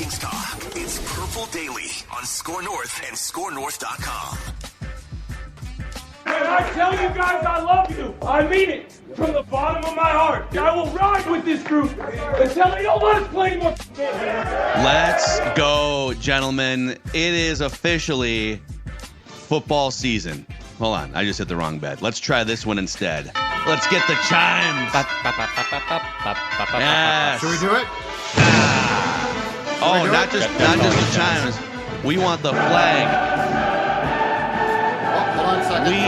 Vikings talk. It's Purple Daily on Score North and ScoreNorth.com. When I tell you guys I love you, I mean it from the bottom of my heart. I will ride with this group until they don't let us play anymore. Let's go, gentlemen. It is officially football season. Hold on, I just hit the wrong bed. Let's try this one instead. Let's get the chimes. Yes. Should we do it? Oh, not just the chimes. We want the flag. Oh, hold on a second. We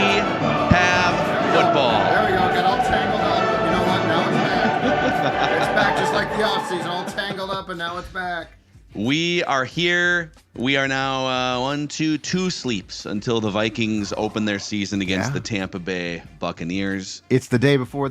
have football. There we go. Got all tangled up. But you know what? Now it's back. It's back just like the offseason. All tangled up, and now it's back. We are here. We are now two sleeps until the Vikings open their season against the Tampa Bay Buccaneers. It's the day before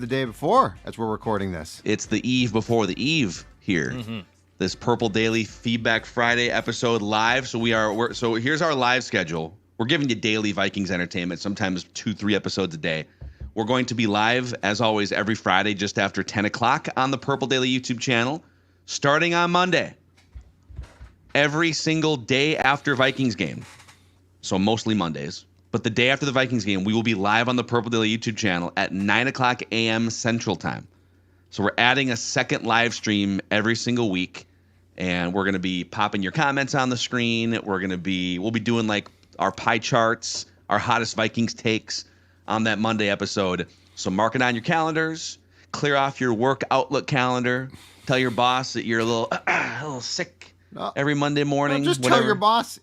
as we're recording this. It's the eve before the eve here. Mm-hmm. This Purple Daily Feedback Friday episode live. So so here's our live schedule. We're giving you daily Vikings entertainment, sometimes 2-3 episodes a day. We're going to be live, as always, every Friday just after 10 o'clock on the Purple Daily YouTube channel, starting on Monday. Every single day after Vikings game. So mostly Mondays. But the day after the Vikings game, we will be live on the Purple Daily YouTube channel at 9 o'clock a.m. Central Time. So we're adding a second live stream every single week. And we're going to be popping your comments on the screen. We'll be doing like our pie charts, our hottest Vikings takes on that Monday episode. So mark it on your calendars. Clear off your work Outlook calendar. Tell your boss that you're a little sick. Every Monday morning. Just tell your boss,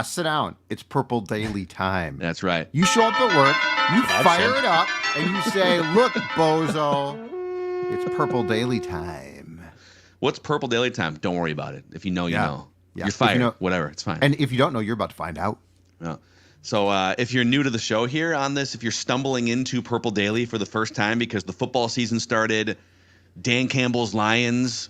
sit down. It's Purple Daily time. That's right. You show up at work, you fire it up, and you say, look, bozo, it's Purple Daily time. What's Purple Daily time? Don't worry about it. If you know, you know. Yeah. You're fired. Whatever. It's fine. And if you don't know, you're about to find out. Yeah. So if you're new to the show here on this, if you're stumbling into Purple Daily for the first time because the football season started, Dan Campbell's Lions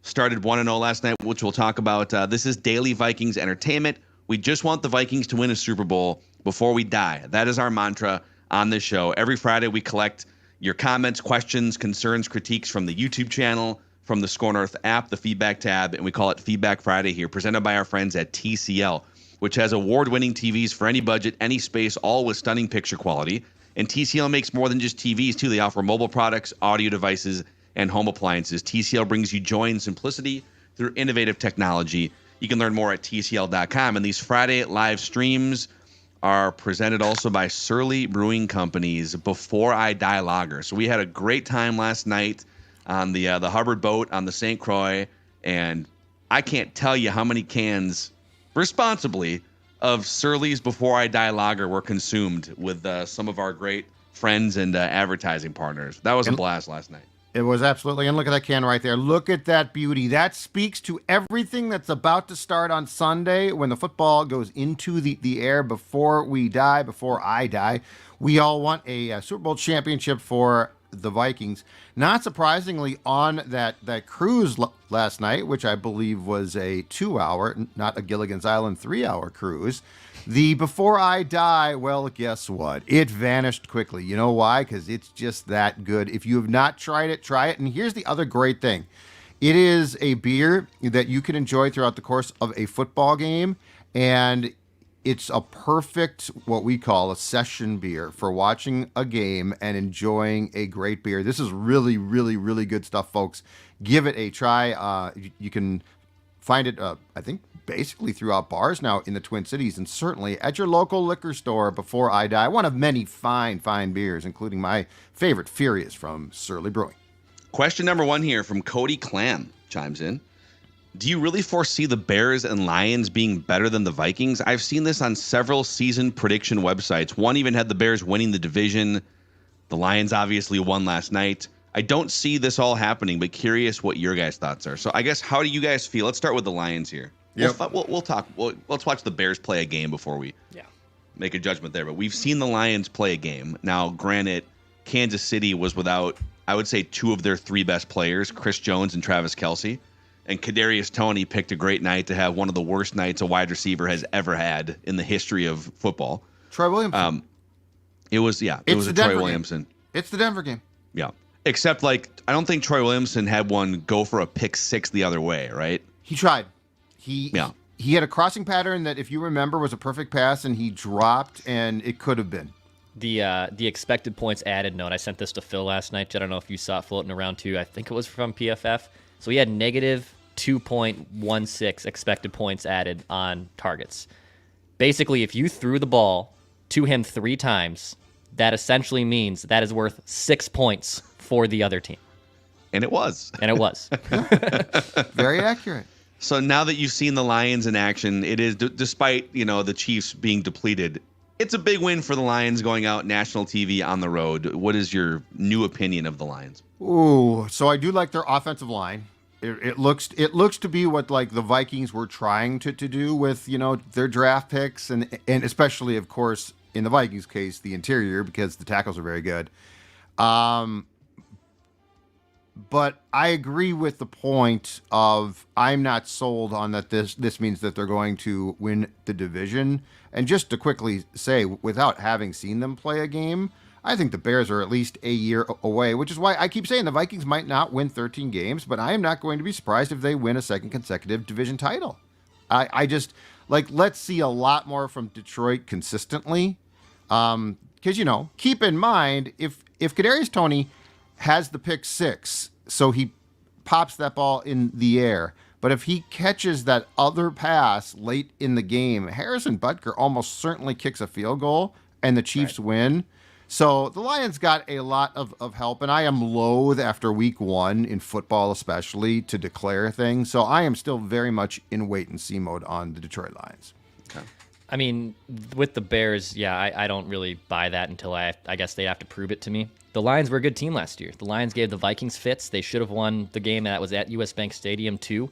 started 1-0 last night, which we'll talk about. This is Daily Vikings Entertainment. We just want the Vikings to win a Super Bowl before we die. That is our mantra on this show. Every Friday, we collect your comments, questions, concerns, critiques from the YouTube channel, from the Score North app, the Feedback tab, and we call it Feedback Friday here, presented by our friends at TCL, which has award-winning TVs for any budget, any space, all with stunning picture quality. And TCL makes more than just TVs, too. They offer mobile products, audio devices, and home appliances. TCL brings you joy and simplicity through innovative technology. You can learn more at TCL.com. And these Friday live streams are presented also by Surly Brewing Company's Before I Die Lager. So we had a great time last night on the Hubbard boat on the St. Croix. And I can't tell you how many cans, responsibly, of Surly's Before I Die Lager were consumed with some of our great friends and advertising partners. That was a blast last night. It was absolutely. And look at that can right there. Look at that beauty. That speaks to everything that's about to start on Sunday when the football goes into the air before we die, before I die. We all want a Super Bowl championship for the Vikings. Not surprisingly, on that cruise last night, which I believe was a 2-hour, not a Gilligan's Island 3-hour cruise, the Before I Die, well, guess what? It vanished quickly. You know why? Because it's just that good. If you have not tried it, try it. And here's the other great thing. It is a beer that you can enjoy throughout the course of a football game. And it's a perfect, what we call a session beer for watching a game and enjoying a great beer. This is really, really, really good stuff, folks. Give it a try. You can find it, I think, basically throughout bars now in the Twin Cities and certainly at your local liquor store. Before I Die, one of many fine beers, including my favorite, Furious from Surly Brewing. Question number 1 here from Cody Clam chimes in. Do you really foresee the Bears and Lions being better than the Vikings? I've seen this on several season prediction websites. One even had the Bears winning the division. The Lions obviously won last night. I don't see this all happening, but curious what your guys' thoughts are. So I guess, how do you guys feel? Let's start with the Lions here. Yep. We'll talk. Let's watch the Bears play a game before we make a judgment there. But we've seen the Lions play a game. Now, granted, Kansas City was without, I would say, 2 of their 3 best players, Chris Jones and Travis Kelce. And Kadarius Toney picked a great night to have one of the worst nights a wide receiver has ever had in the history of football. Troy Williamson. It was Troy Williamson. It's the Denver game. Yeah. Except, I don't think Troy Williamson had one go for a pick 6 the other way, right? He tried. He had a crossing pattern that, if you remember, was a perfect pass, and he dropped, and it could have been. The expected points added note, I sent this to Phil last night. I don't know if you saw it floating around too. I think it was from PFF. So he had negative 2.16 expected points added on targets. Basically, if you threw the ball to him 3 times, that essentially means that is worth 6 points for the other team. And it was. Very accurate. So now that you've seen the Lions in action, it is, despite, the Chiefs being depleted, it's a big win for the Lions going out national TV on the road. What is your new opinion of the Lions? Ooh, so I do like their offensive line. It looks to be what like the Vikings were trying to do with their draft picks and especially, of course, in the Vikings case, the interior, because the tackles are very good. But I agree with the point of I'm not sold on that this means that they're going to win the division. And just to quickly say, without having seen them play a game, I think the Bears are at least a year away, which is why I keep saying the Vikings might not win 13 games, but I am not going to be surprised if they win a second consecutive division title. I just, let's see a lot more from Detroit consistently. Because, keep in mind, if Kadarius Toney has the pick 6, so he pops that ball in the air, but if he catches that other pass late in the game, Harrison Butker almost certainly kicks a field goal, and the Chiefs win. So the Lions got a lot of help, and I am loath after week 1 in football especially to declare things. So I am still very much in wait-and-see mode on the Detroit Lions. Okay. I mean, with the Bears, I don't really buy that until I guess they have to prove it to me. The Lions were a good team last year. The Lions gave the Vikings fits. They should have won the game that was at US Bank Stadium too.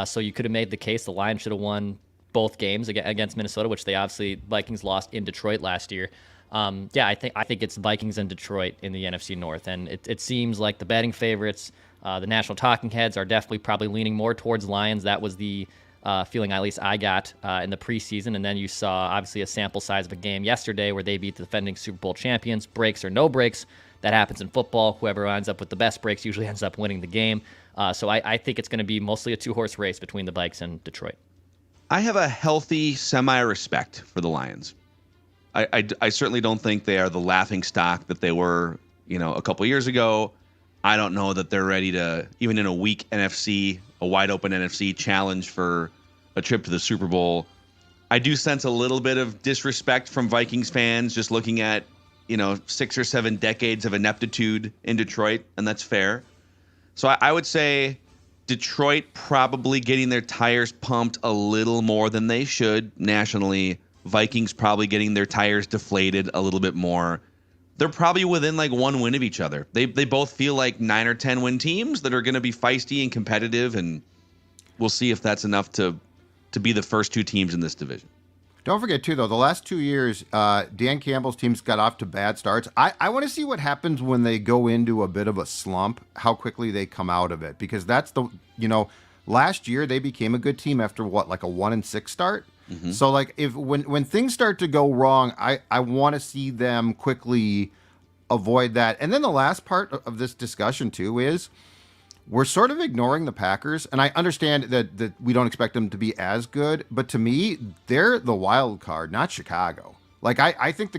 So you could have made the case the Lions should have won both games against Minnesota, which they obviously Vikings lost in Detroit last year. I think it's Vikings and Detroit in the NFC North, and it seems like the betting favorites, the national talking heads, are definitely probably leaning more towards Lions. That was the feeling at least I got in the preseason, and then you saw obviously a sample size of a game yesterday where they beat the defending Super Bowl champions. Breaks or no breaks, that happens in football. Whoever ends up with the best breaks usually ends up winning the game. So I think it's going to be mostly a 2-horse race between the Vikes and Detroit. I have a healthy semi-respect for the Lions. I certainly don't think they are the laughing stock that they were, a couple years ago. I don't know that they're ready to, even in a weak NFC, a wide open NFC, challenge for a trip to the Super Bowl. I do sense a little bit of disrespect from Vikings fans just looking at, 6 or 7 decades of ineptitude in Detroit, and that's fair. So I would say Detroit probably getting their tires pumped a little more than they should nationally. Vikings probably getting their tires deflated a little bit more. They're probably within 1 win of each other. They both feel like 9 or 10 win teams that are going to be feisty and competitive, and we'll see if that's enough to be the first 2 teams in this division. Don't forget, too, though, the last 2 years, Dan Campbell's teams got off to bad starts. I want to see what happens when they go into a bit of a slump, how quickly they come out of it, because that's last year they became a good team after a 1-6 start. Mm-hmm. So if when things start to go wrong, I want to see them quickly avoid that. And then the last part of this discussion too is we're sort of ignoring the Packers, and I understand that we don't expect them to be as good, but to me they're the wild card, not Chicago. I think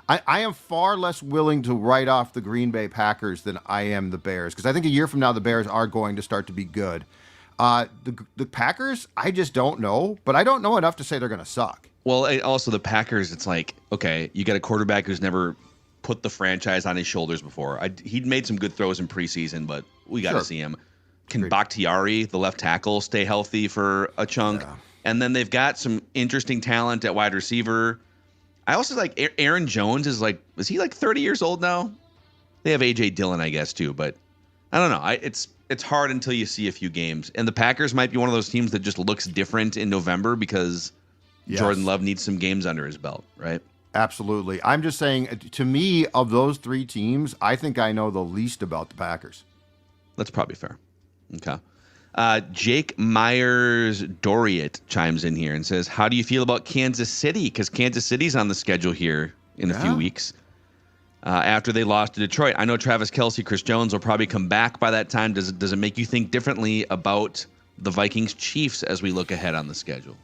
I am far less willing to write off the Green Bay Packers than I am the Bears, because I think a year from now the Bears are going to start to be good. The Packers, I just don't know, but I don't know enough to say they're going to suck. Well, also the Packers, it's okay, you got a quarterback who's never put the franchise on his shoulders before. He'd made some good throws in preseason, but we got to see him. Can Bakhtiari, the left tackle, stay healthy for a chunk? Yeah. And then they've got some interesting talent at wide receiver. I also Aaron Jones is he 30 years old now? They have A.J. Dillon, I guess, too, but I don't know. It's hard until you see a few games. And the Packers might be one of those teams that just looks different in November because Jordan Love needs some games under his belt, right? Absolutely. I'm just saying, to me, of those 3 teams, I think I know the least about the Packers. That's probably fair. Okay. Jake Myers-Doriot chimes in here and says, how do you feel about Kansas City? Because Kansas City's on the schedule here in a few weeks. After they lost to Detroit. I know Travis Kelce, Chris Jones will probably come back by that time. Does it make you think differently about the Vikings Chiefs as we look ahead on the schedule?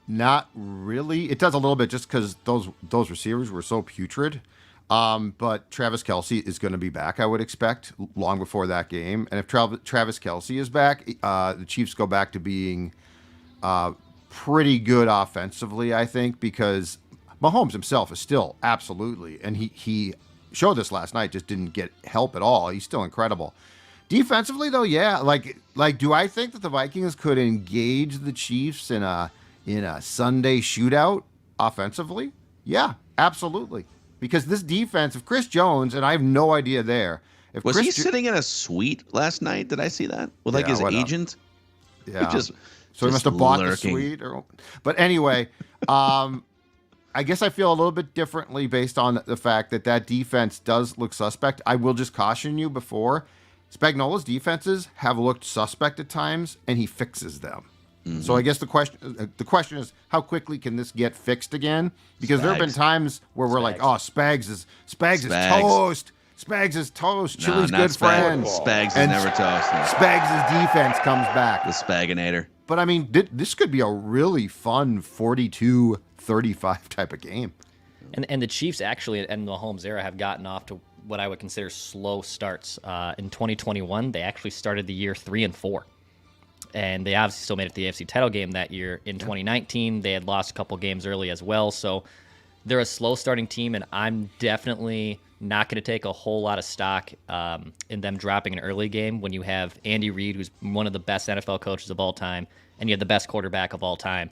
Not really. It does a little bit just because those receivers were so putrid. But Travis Kelce is going to be back, I would expect, long before that game. And if Travis Kelce is back, the Chiefs go back to being pretty good offensively, I think, because Mahomes himself is still absolutely, and he showed this last night, just didn't get help at all. He's still incredible. Defensively, though, yeah, like do I think that the Vikings could engage the Chiefs in a Sunday shootout offensively? Yeah, absolutely. Because this defense, if Chris Jones, and I have no idea there. Was he sitting in a suite last night? Did I see that? With like his agent? Yeah. So he must have bought the suite. But anyway, I guess I feel a little bit differently based on the fact that defense does look suspect. I will just caution you before. Spagnuolo's defenses have looked suspect at times, and he fixes them. Mm-hmm. So I guess the question is, how quickly can this get fixed again? Because there have been times where we're like, oh, Spags is toast. Spags is toast. Chili's good friend. Spags is never toast. Spags' defense comes back. The Spaginator. But I mean, this could be a really fun 42-35 type of game. And the Chiefs actually, in the Mahomes era, have gotten off to what I would consider slow starts. In 2021, they actually started the year 3-4. And they obviously still made it to the AFC title game that year. In 2019, they had lost a couple games early as well. So they're a slow starting team, and I'm definitely not going to take a whole lot of stock in them dropping an early game when you have Andy Reid, who's one of the best NFL coaches of all time, and you have the best quarterback of all time.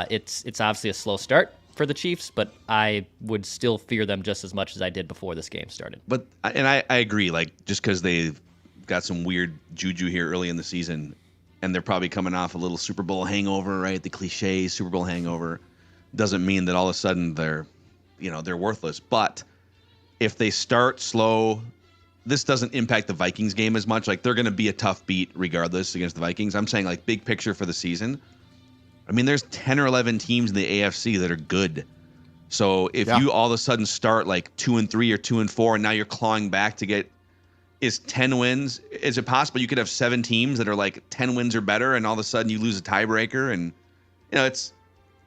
It's obviously a slow start for the Chiefs, but I would still fear them just as much as I did before this game started. But I agree, like, just because they've got some weird juju here early in the season, and they're probably coming off a little Super Bowl hangover, right? The cliche Super Bowl hangover doesn't mean that all of a sudden they're worthless. But if they start slow, this doesn't impact the Vikings game as much. Like, they're going to be a tough beat regardless against the Vikings. I'm saying, like, big picture for the season. I mean, there's 10 or 11 teams in the AFC that are good. So if you all of a sudden start like 2-3 or 2-4, and now you're clawing back to get is 10 wins. Is it possible you could have 7 teams that are like 10 wins or better, and all of a sudden you lose a tiebreaker? And it's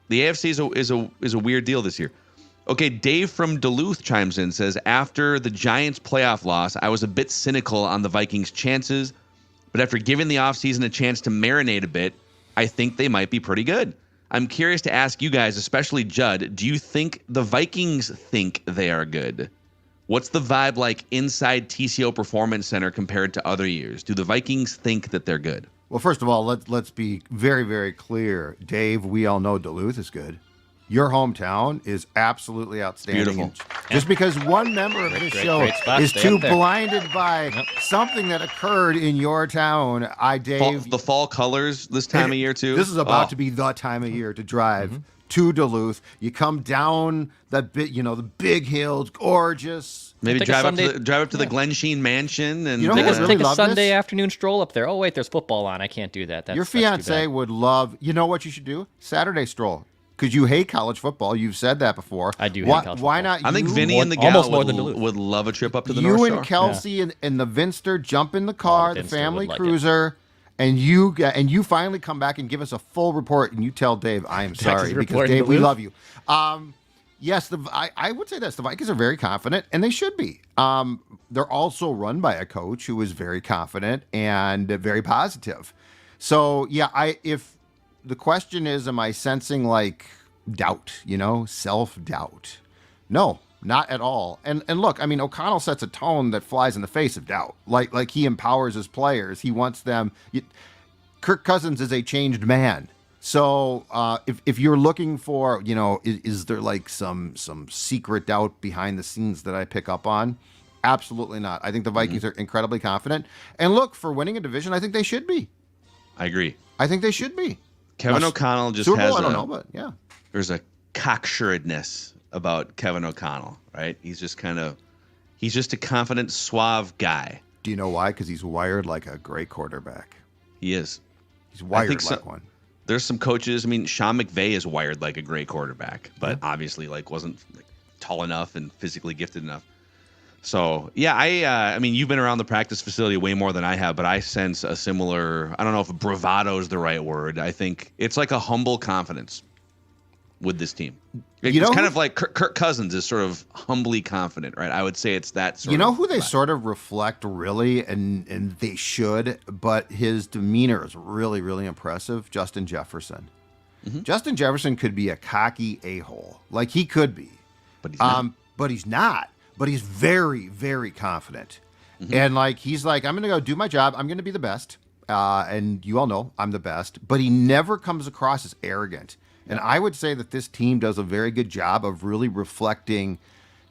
the AFC is a weird deal this year. Okay, Dave from Duluth chimes in, says, after the Giants playoff loss, I was a bit cynical on the Vikings' chances, but after giving the offseason a chance to marinate a bit, I think they might be pretty good. I'm curious to ask you guys, especially Judd, do you think the Vikings think they are good? What's the vibe like inside TCO Performance Center compared to other years? Do the Vikings think that they're good? Well, first of all, let's be very, very clear. Dave, we all know Duluth is good. Your hometown is absolutely outstanding. Beautiful. Just because one member of this show is too blinded by something that occurred in your town, Dave. The fall colors this time of year, too. This is about to be the time of year to drive to Duluth. You come down the big hills, gorgeous. Maybe drive up to the Glen Sheen Mansion and take a Sunday afternoon stroll up there. Oh wait, there's football on. I can't do that. Your fiance would love. You know what you should do? Saturday stroll. Because you hate college football. You've said that before. I do hate college football. Why not? I think Vinny and the gal would love a trip up to the North Shore. You and Kelsey and the Vinster jump in the car, the family cruiser, and you finally come back and give us a full report, and you tell Dave, I am sorry, because Dave, we love you. Yes, I would say this. The Vikings are very confident, and they should be. They're also run by a coach who is very confident and very positive. So, yeah, if the question is, am I sensing like doubt, self-doubt? No, not at all. And look, I mean, O'Connell sets a tone that flies in the face of doubt. Like he empowers his players. He wants them. Kirk Cousins is a changed man. So if you're looking for, is there like some secret doubt behind the scenes that I pick up on? Absolutely not. I think the Vikings are incredibly confident. And look, for winning a division, I think they should be. I agree. I think they should be. Kevin O'Connell just Super Bowl, has I don't know, but yeah. There's a cocksuredness about Kevin O'Connell, right? He's just a confident, suave guy. Do you know why? Because he's wired like a great quarterback. He is. He's wired like one. There's some coaches. I mean, Sean McVay is wired like a great quarterback, but obviously wasn't tall enough and physically gifted enough. So, yeah, I mean, you've been around the practice facility way more than I have, but I sense a similar, I don't know if bravado is the right word. I think it's like a humble confidence with this team. It's kind of like Kirk Cousins is sort of humbly confident, right? I would say it's that sort of. You know who they sort of reflect really, and they should, but his demeanor is really, really impressive? Justin Jefferson. Mm-hmm. Justin Jefferson could be a cocky a-hole. Like, he could be. But he's not. But he's not. But he's very, very confident. Mm-hmm. And, like, he's like, I'm going to go do my job. I'm going to be the best. And you all know I'm the best. But he never comes across as arrogant. And I would say that this team does a very good job of really reflecting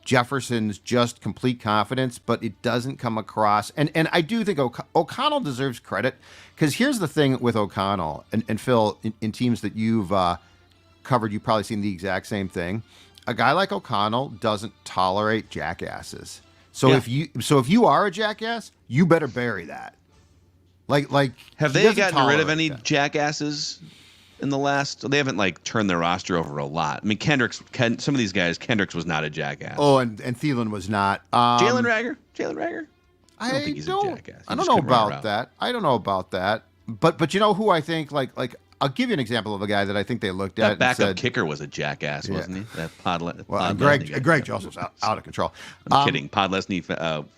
Jefferson's just complete confidence, but it doesn't come across. And I do think O'Connell deserves credit, because here's the thing with O'Connell, and Phil, in teams that you've covered, you've probably seen the exact same thing. A guy like O'Connell doesn't tolerate jackasses. So if you are a jackass, you better bury that. Like have they gotten rid of any jackasses in the last? They haven't like turned their roster over a lot. I mean, some of these guys, Kendricks was not a jackass. Oh, and Thielen was not. Jalen Rager. I don't think he's a jackass. I don't know about that. I don't know about that. But you know who I think like I'll give you an example of a guy that I think they looked at. That backup kicker was a jackass, wasn't he? That Greg Joseph's out of control. I'm kidding. Podlesny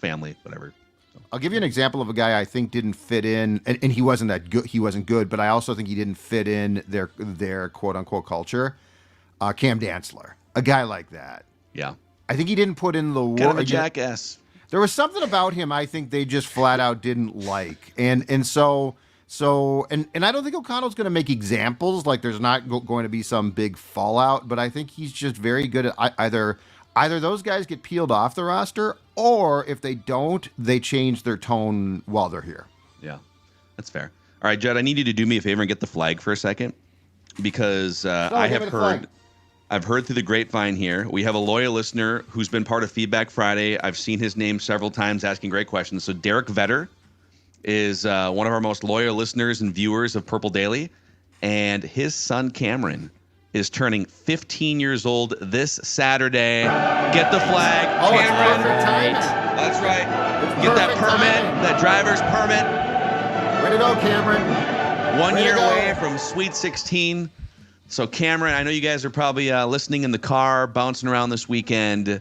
family, whatever. I'll give you an example of a guy I think didn't fit in, and he wasn't that good. He wasn't good, but I also think he didn't fit in their quote unquote culture. Cam Dantzler, a guy like that. Yeah, I think he didn't put in the work. Kind of a jackass. There was something about him I think they just flat out didn't like, and so I don't think O'Connell's going to make examples. Like there's not going to be some big fallout, but I think he's just very good at either those guys get peeled off the roster, or if they don't, they change their tone while they're here. Yeah, that's fair. All right, Judd, I need you to do me a favor and get the flag for a second, because I've heard through the grapevine here, we have a loyal listener who's been part of Feedback Friday. I've seen his name several times asking great questions. So Derek Vetter is one of our most loyal listeners and viewers of Purple Daily, and his son Cameron is turning 15 years old this Saturday. Get the flag, Cameron. That's right. Get that permit, that driver's permit. Way to go, Cameron. 1 year away from Sweet 16. So, Cameron, I know you guys are probably listening in the car, bouncing around this weekend.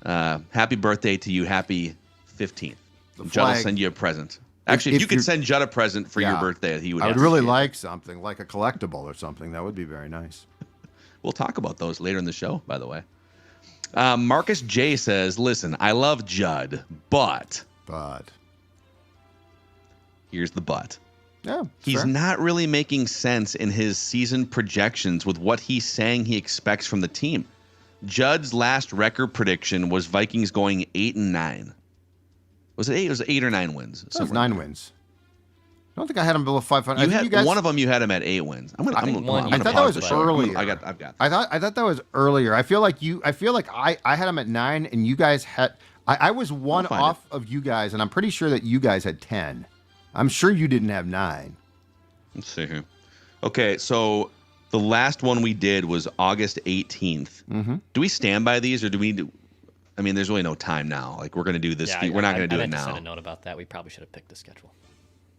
Happy birthday to you. Happy 15th. Judd will send you a present. Actually, if you could send Judd a present for your birthday, he would. I would really like something, like a collectible or something. That would be very nice. We'll talk about those later in the show, by the way. Marcus J says, listen, I love Judd, but. Here's the but. Yeah, he's not really making sense in his season projections with what he's saying he expects from the team. Judd's last record prediction was Vikings going 8-9. Was it 8? It was 8 or 9 wins. It was 9 wins. I don't think I had him below 500. One of them you had him at 8 wins. I thought that was earlier. I've got. I thought that was earlier. I feel like I had him at 9, and you guys had. I was one off of you guys, and I'm pretty sure that you guys had 10. I'm sure you didn't have 9. Let's see here. Okay, so the last one we did was August 18th. Mm-hmm. Do we stand by these, or do we? I mean, there's really no time now. Like, we're going to do this. Yeah, we're not going to do it now. I now. sent a note about that. We probably should have picked the schedule.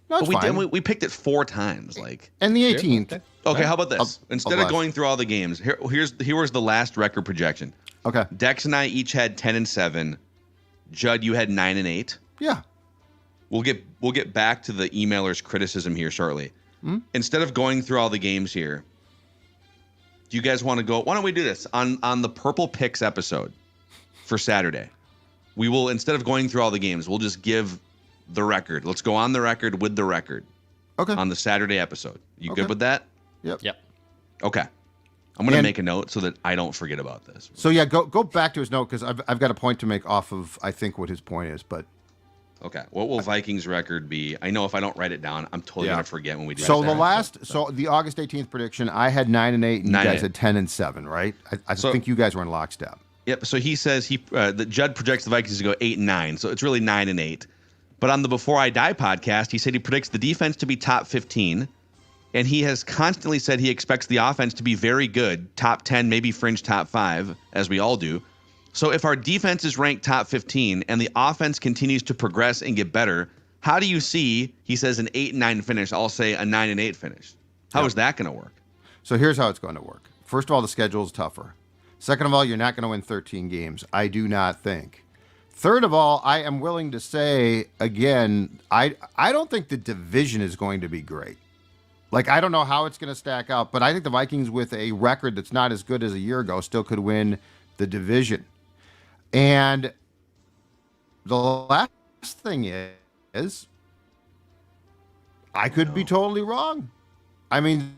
No, but we did. We picked it 4 times. Like, and the 18th. Okay, how about this? Instead of going through all the games, here was the last record projection. Okay. Dex and I each had 10-7. Judd, you had 9-8. Yeah. We'll get back to the emailer's criticism here shortly. Mm-hmm. Instead of going through all the games here, do you guys want to go? Why don't we do this on the Purple Picks episode for Saturday? We will, instead of going through all the games, we'll just give the record. Let's go on the record with the record. Okay. On the Saturday episode. You good with that? Yep. Okay. I'm going to make a note so that I don't forget about this. So yeah, go back to his note, because I've got a point to make off of I think what his point is, but. Okay. What will Vikings record be? I know if I don't write it down, I'm totally going to forget when we do. So the August 18th prediction, I had 9-8, and you guys had 10-7, right? I think you guys were in lockstep. Yep. So he says that Judd projects the Vikings to go 8-9. So it's really 9-8. But on the Before I Die podcast, he said he predicts the defense to be top 15. And he has constantly said he expects the offense to be very good, top 10, maybe fringe top 5, as we all do. So if our defense is ranked top 15 and the offense continues to progress and get better, how do you see, he says, an 8-9 finish? I'll say a 9-8 finish. How is that going to work? So here's how it's going to work. First of all, the schedule is tougher. Second of all, you're not going to win 13 games. I do not think. Third of all, I am willing to say, again, I don't think the division is going to be great. Like, I don't know how it's going to stack up, but I think the Vikings, with a record that's not as good as a year ago, still could win the division. And the last thing is, I could be totally wrong. I mean,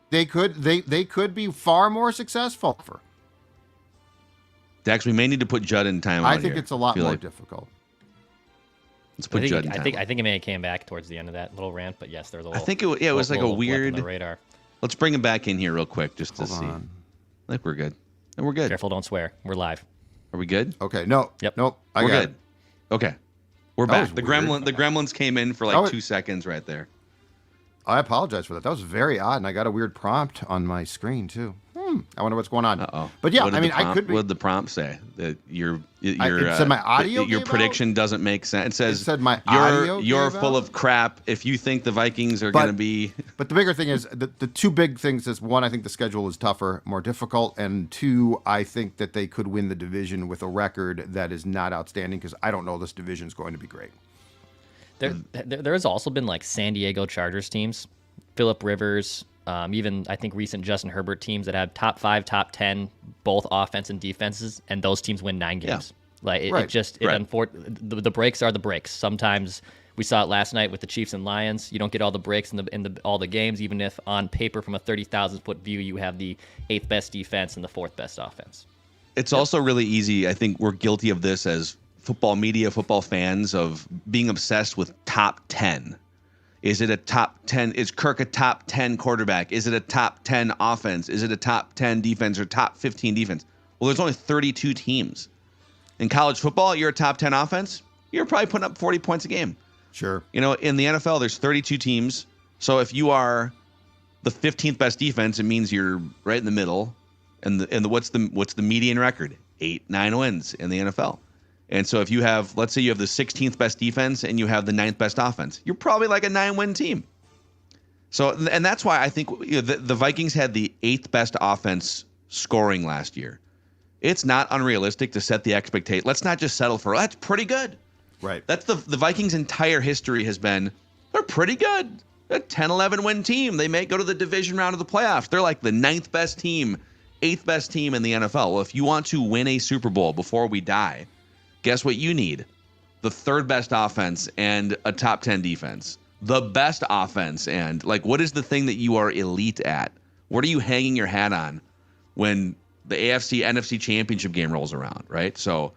they could be far more successful. Dax, we may need to put Judd in timeout. I think it's a lot more difficult. Let's put Judd in timeout. I think it may have came back towards the end of that little rant, but yes, there's a little. I think it was like a weird. On the radar. Let's bring him back in here real quick just to see. I think we're good. And we're good. Careful, don't swear. We're live. Are we good? Okay. No. Yep. Nope. We're good. Okay. We're back. The weird. Gremlins came in for like 2 seconds right there. I apologize for that. That was very odd, and I got a weird prompt on my screen too. I wonder what's going on. Uh-oh. But yeah, I mean, I could be. What did the prompt say? That it said my audio your gave prediction out? doesn't make sense. It says my audio you're gave full out? of crap if you think the Vikings are going to be. But the bigger thing is the two big things is, one, I think the schedule is tougher, more difficult, and two, I think that they could win the division with a record that is not outstanding, because I don't know this division is going to be great. There has also been like San Diego Chargers teams, Phillip Rivers, even I think recent Justin Herbert teams that have top 5, top 10, both offense and defenses, and those teams win 9 games. Yeah. Like the breaks are the breaks. Sometimes we saw it last night with the Chiefs and Lions. You don't get all the breaks in all the games, even if on paper from a 30,000 foot view you have the 8th best defense and the 4th best offense. It's also really easy. I think we're guilty of this as football media, football fans, of being obsessed with top 10. Is it a top 10? Is Kirk a top 10 quarterback? Is it a top 10 offense? Is it a top 10 defense or top 15 defense? Well, there's only 32 teams. In college football, you're a top 10 offense, you're probably putting up 40 points a game. Sure. You know, in the NFL, there's 32 teams. So if you are the 15th best defense, it means you're right in the middle. And what's the median record? 8-9 wins in the NFL. And so if you have, let's say you have the 16th best defense and you have the 9th best offense, you're probably like a 9-win team. So, and that's why I think the Vikings had the 8th best offense scoring last year. It's not unrealistic to set the expectation. Let's not just settle for, that's pretty good. Right. That's the Vikings' entire history has been, they're pretty good. They're a 10-11 win team. They may go to the division round of the playoffs. They're like the 9th best team, 8th best team in the NFL. Well, if you want to win a Super Bowl before we die, guess what you need? The 3rd best offense and a top 10 defense. The best offense, and like, what is the thing that you are elite at? What are you hanging your hat on when the AFC NFC championship game rolls around, right? So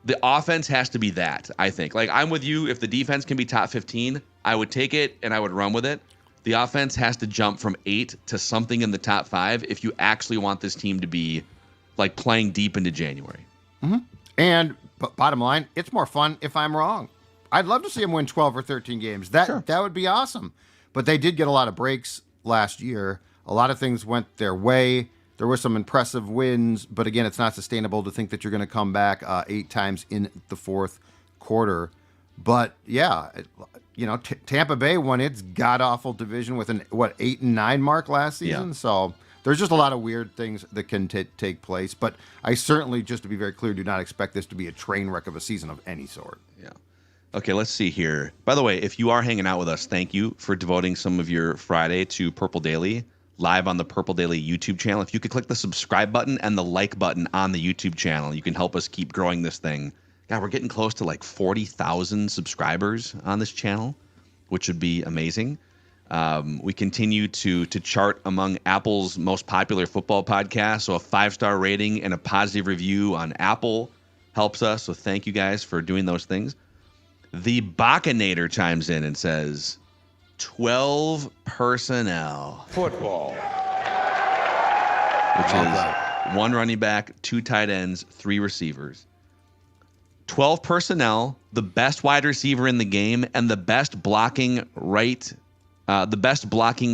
the offense has to be that, I think. Like, I'm with you. If the defense can be top 15, I would take it and I would run with it. The offense has to jump from 8 to something in the top 5 if you actually want this team to be like playing deep into January. Mm-hmm. And bottom line, it's more fun if I'm wrong. I'd love to see them win 12 or 13 games. That would be awesome. But they did get a lot of breaks last year. A lot of things went their way. There were some impressive wins, but again, it's not sustainable to think that you're going to come back 8 times in the 4th quarter. But yeah, Tampa Bay won its god-awful division with an 8-9 mark last season. Yeah. So there's just a lot of weird things that can take place. But I certainly, just to be very clear, do not expect this to be a train wreck of a season of any sort. Yeah. Okay, let's see here. By the way, if you are hanging out with us, thank you for devoting some of your Friday to Purple Daily, live on the Purple Daily YouTube channel. If you could click the subscribe button and the like button on the YouTube channel, you can help us keep growing this thing. God, we're getting close to like 40,000 subscribers on this channel, which would be amazing. We continue to chart among Apple's most popular football podcasts, so a 5-star rating and a positive review on Apple helps us, so thank you guys for doing those things. The Bacanator chimes in and says, 12 personnel. Football. Which is 1 running back, 2 tight ends, 3 receivers. 12 personnel, the best wide receiver in the game, and the best blocking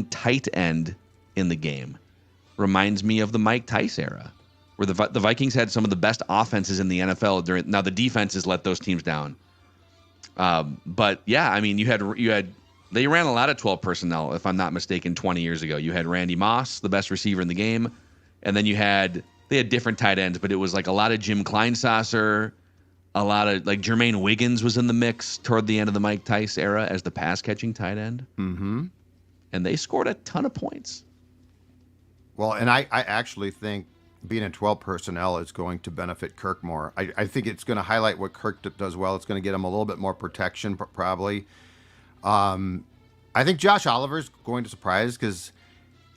tight end in the game. Reminds me of the Mike Tice era. where the Vikings had some of the best offenses in the NFL. Now the defenses let those teams down. But yeah, I mean, they ran a lot of 12 personnel, if I'm not mistaken, 20 years ago. You had Randy Moss, the best receiver in the game, and then they had different tight ends, but it was like a lot of Jim Kleinsasser, a lot of like Jermaine Wiggins was in the mix toward the end of the Mike Tice era as the pass catching tight end. Mm-hmm. And they scored a ton of points. Well, and I actually think being in 12 personnel is going to benefit Kirk more. I think it's going to highlight what Kirk does well. It's going to get him a little bit more protection, probably. I think Josh Oliver's going to surprise because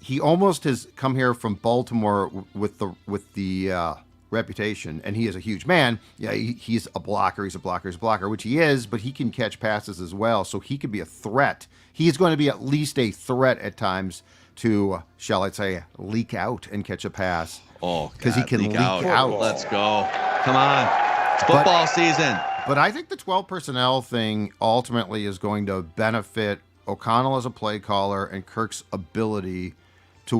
he almost has come here from Baltimore with the reputation, and he is a huge man. Yeah, he's a blocker. He's a blocker, which he is, but he can catch passes as well, so he could be a threat. He's going to be at least a threat at times to, shall I say, leak out and catch a pass. Oh, because he can leak out. Let's go. Come on. It's football season. But I think the 12 personnel thing ultimately is going to benefit O'Connell as a play caller and Kirk's ability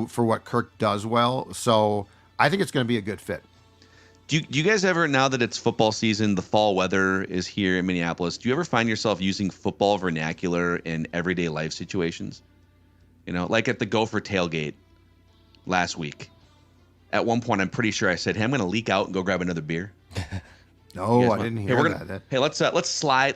for what Kirk does well. So I think it's going to be a good fit. Do you guys ever, now that it's football season, the fall weather is here in Minneapolis, do you ever find yourself using football vernacular in everyday life situations? You know, like at the Gopher tailgate last week. At one point, I'm pretty sure I said, "Hey, I'm going to leak out and go grab another beer." No, I didn't hear that. Hey, let's slide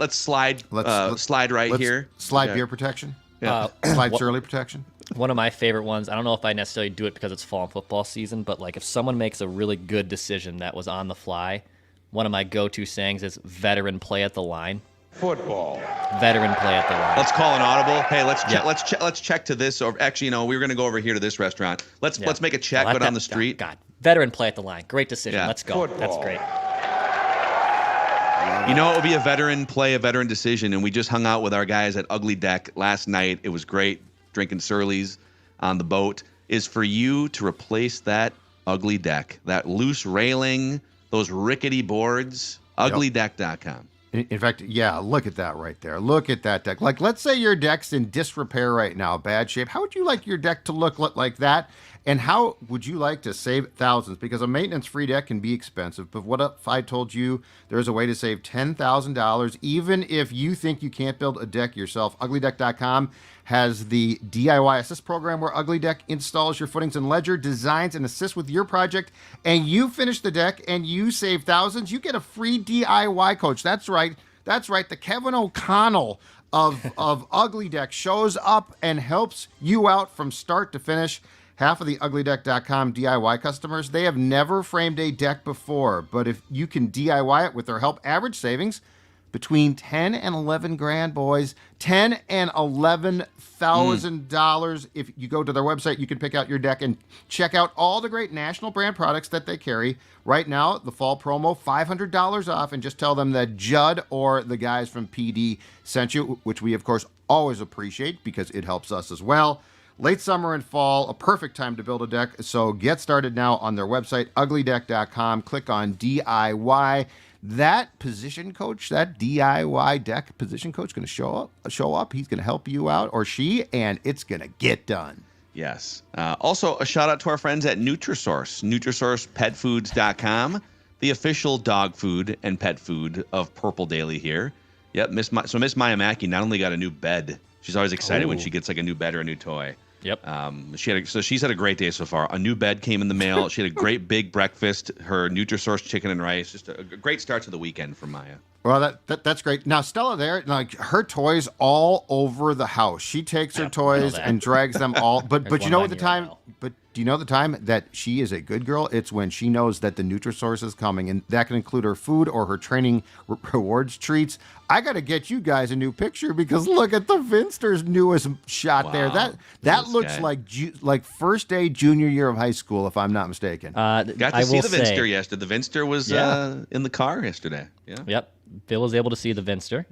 right here. Slide beer protection. Yeah. Slide Shirley protection. One of my favorite ones, I don't know if I necessarily do it because it's fall and football season, but like if someone makes a really good decision that was on the fly, one of my go-to sayings is veteran play at the line. Football. Veteran play at the line. Let's call an audible. Hey, let's check to this. Or actually, we were going to go over here to this restaurant. Let's make a check. Go down the street. God, veteran play at the line. Great decision. Yeah. Let's go. Football. That's great. You know, it would be a veteran play, a veteran decision, and we just hung out with our guys at Ugly Deck last night. It was great, drinking Surly's on the boat. Is for you to replace that ugly deck, that loose railing, those rickety boards. Uglydeck.com. In fact, yeah, look at that right there. Look at that deck. Like, let's say your deck's in disrepair right now, bad shape. How would you like your deck to look like that? And how would you like to save thousands? Because a maintenance-free deck can be expensive. But what if I told you there's a way to save $10,000, even if you think you can't build a deck yourself? Uglydeck.com has the DIY Assist program where Ugly Deck installs your footings and ledger, designs and assists with your project, and you finish the deck and you save thousands. You get a free DIY coach. That's right. The Kevin O'Connell of Ugly Deck shows up and helps you out from start to finish. Half of the uglydeck.com DIY customers, they have never framed a deck before, but if you can DIY it with their help, average savings between 10 and 11 grand, boys. 10 and $11,000. If you go to their website, you can pick out your deck and check out all the great national brand products that they carry. Right now, the fall promo, $500 off, and just tell them that Judd or the guys from PD sent you, which we, of course, always appreciate because it helps us as well. Late summer and fall, a perfect time to build a deck. So get started now on their website, uglydeck.com. Click on DIY. That position coach, that DIY deck position coach, going to show up. He's going to help you out, or she, and it's going to get done. Yes. Also, a shout out to our friends at Nutrisource, NutrisourcePetFoods.com, the official dog food and pet food of Purple Daily here. Yep. Miss Maya Mackey not only got a new bed. She's always excited when she gets like a new bed or a new toy. Yep. She's had a great day so far. A new bed came in the mail. She had a great big breakfast. Her Nutrisource chicken and rice. Just a great start to the weekend for Maya. Well, that's great. Now Stella, there, like her toys all over the house. She takes her toys and drags them all. But you know what the time? But do you know the time that she is a good girl? It's when she knows that the Nutrisource is coming, and that can include her food or her training rewards treats. I got to get you guys a new picture because look at the Vinster's newest shot there. That looks like first day junior year of high school, if I'm not mistaken. Got to see the Vinster yesterday. The Vinster was in the car yesterday. Yeah. Yep. Bill was able to see the Vinster.